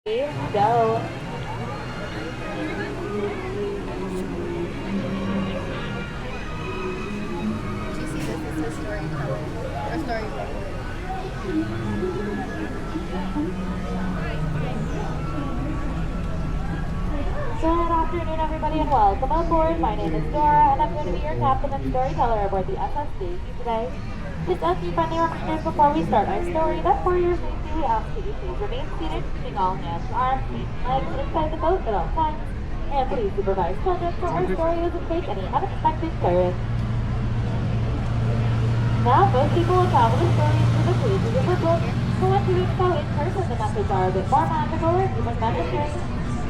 Go. Do you see this? It says storyteller or storybook. Good afternoon, everybody, and welcome aboard. My name is Dora, and I'm going to be your captain and storyteller aboard the SSD today. Just a few friendly reminders before we start our story that for your safety, we ask that you please remain seated, keeping all hands, arms, feet, and legs inside the boat at all times, and please supervise children so our story doesn't face any unexpected turns. Now, most people will travel the stories through the pages of the book, but when doing so in person, the methods are a bit more magical or even menacing.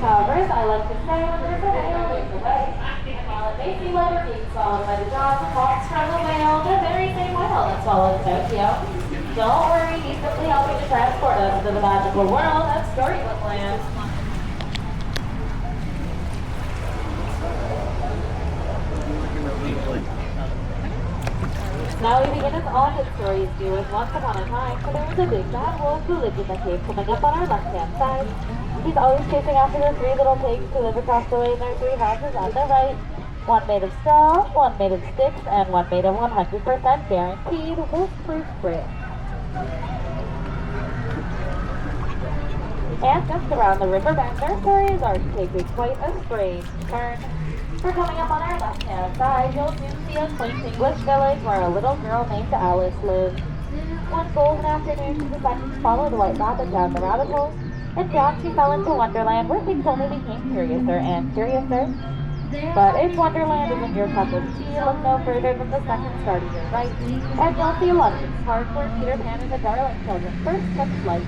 However, as I like to say, when there's a whale, there's a way. And while it may seem like we're being swallowed by the jaws and thoughts from the whale, the very same whale that swallowed Pinocchio, don't worry, he's simply helping to transport us to the magical world of Storybook Land. Now we begin as all good stories do with once upon a time, so there was a big bad wolf who lived in the cave coming up on our left-hand side. He's always chasing after the three little pigs who live across the way in their three houses on the right. One made of straw, one made of sticks, and one made of 100% guaranteed wolf-proof brick. And just around the riverbank, their story is ours taking quite a strange turn. For coming up on our left-hand side, you'll soon see a quaint English village where a little girl named Alice lives. One golden afternoon, she decided to follow the white rabbit down the rabbit hole, and down she fell into Wonderland, where things only became curiouser and curiouser. But if Wonderland isn't your cup of tea, look no further than the second star to your right, and you'll see Aladdin's park where Peter Pan and the darling children first took flight.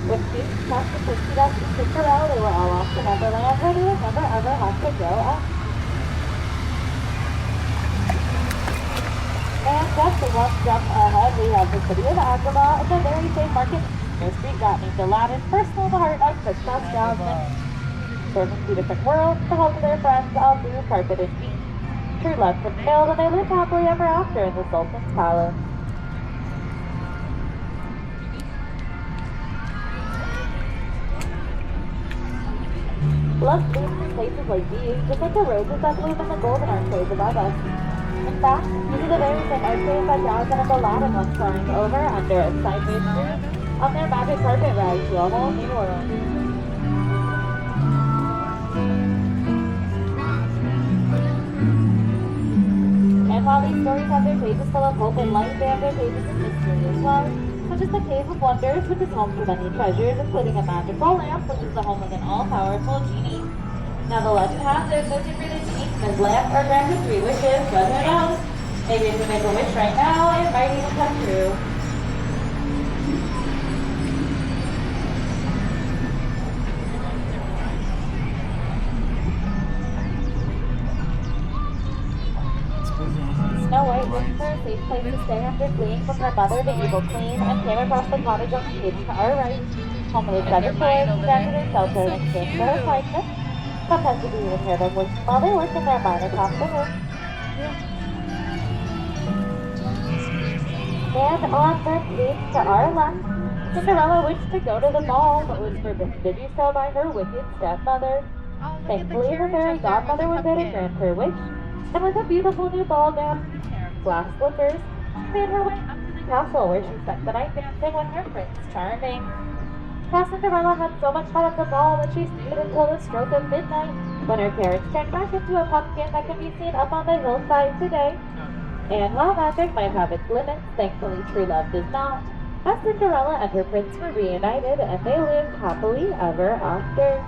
With Duke, Puff, and Pixie Dust, and Cinderella, they were all off to Neverland, where they would never ever have to go up. And just one jump ahead, we have the city of Agrabah, and the very same market street got named Aladdin, personal in the heart of Princess Jasmine. Serving two different worlds, the home of their friends on blue carpet and beach. True love prevailed, and they lived happily ever after in the Sultan's palace. Love blooms in places like these, just like the roses that bloom in the golden archways above us. In fact, these are the very same archways that Jasmine and Aladdin once flying over under a sideways street on their magic carpet ride to a whole new world. And while these stories have their pages full of hope and light, they have their pages of mystery as well, such as the Cave of Wonders, which is home to many treasures, including a magical lamp, which is the home of an all-powerful genie. Now the legend has it that if you really genie from his lamp or granted 3 wishes, but who knows? Maybe if you make a wish right now, it might even come true. Snow White looked for a safe place to stay after fleeing from her mother, the evil queen, and came across the cottage on the page to our right. Home of the 7 boys, standing in shelter and exchange for her kindness. Sometimes you can even hear them working while they work in their mine across the room. And on the page to our left, Cinderella wished to go to the ball, but was forbidden to do so by her wicked stepmother. Thankfully, her fairy godmother was there to grant her wish, and with a beautiful new ball gown, glass slippers, she made her way up to the castle where she spent the night dancing with her Prince Charming. Now Cinderella had so much fun at the ball that she stayed until the stroke of midnight, when her carriage turned back into a pumpkin that can be seen up on the hillside today. And while magic might have its limits, thankfully true love does not, as Cinderella and her prince were reunited and they lived happily ever after.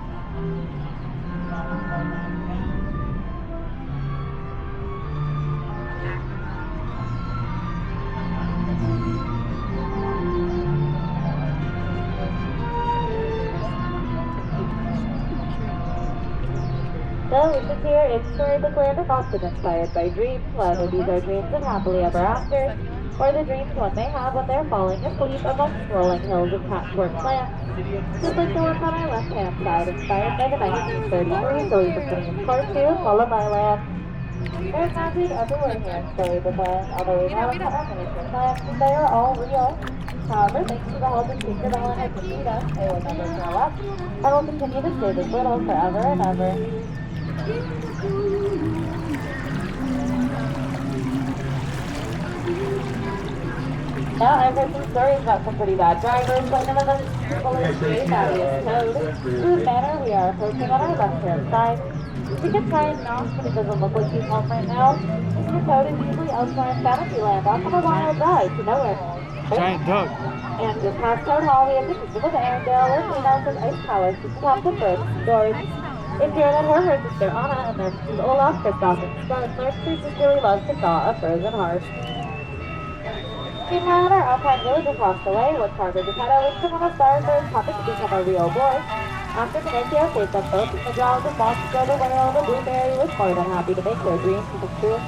So, wishes here in Storybook Land are often inspired by dreams, whether these are dreams of happily ever after, or the dreams one may have when they're falling asleep amongst rolling hills of patchwork plants. Just like the one on our left-hand side, inspired by the 1933 Storybook Land cartoon, Lullaby Land. There's magic everywhere here in Storybook Land, although we know it's not our miniature plants, they are all real. However, thanks to the help of Cinderella and her Casita, they will never grow up and will continue to stay this little forever and ever. Now, I've heard some stories about some pretty bad drivers, but none of them fully straight out of this code. Through the manor we are approaching on our left-hand side. We can try and knock, but it doesn't look like he's home right now. Mr. Toad is usually elsewhere in Fantasyland, off on a wild ride to nowhere. Giant duck. And just past Toad Hall, we have the Kingdom of Arendelle, where Queen Elsa's Ice Palace is atop the first story. In here, and her sister Anna and their sisters Olaf, Kristoff, and Startler, who sisterly loves to thaw a frozen heart. Meanwhile, in our Alpine village across the way, Woodcarver Geppetto wished him on a Starbird's puppet to become a real boy. After Pinocchio saved them both from the jaws of Monster the Whale, the Blueberry was more than happy to make their dreams come true.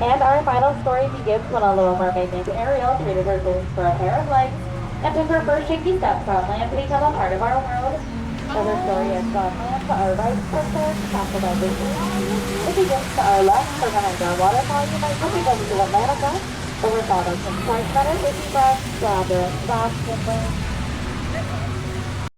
And our final story begins when a little mermaid named Ariel traded her wings for a pair of legs and took her first shaky steps on land to become a part of our world. Another story ends on land to our right, Princess, Castle by Disney. It begins to our left, for behind our waterfall, you might look again to Atlantica, over Sawdust and Price Better, Disney Brown, Flounder, and Flash, Finland.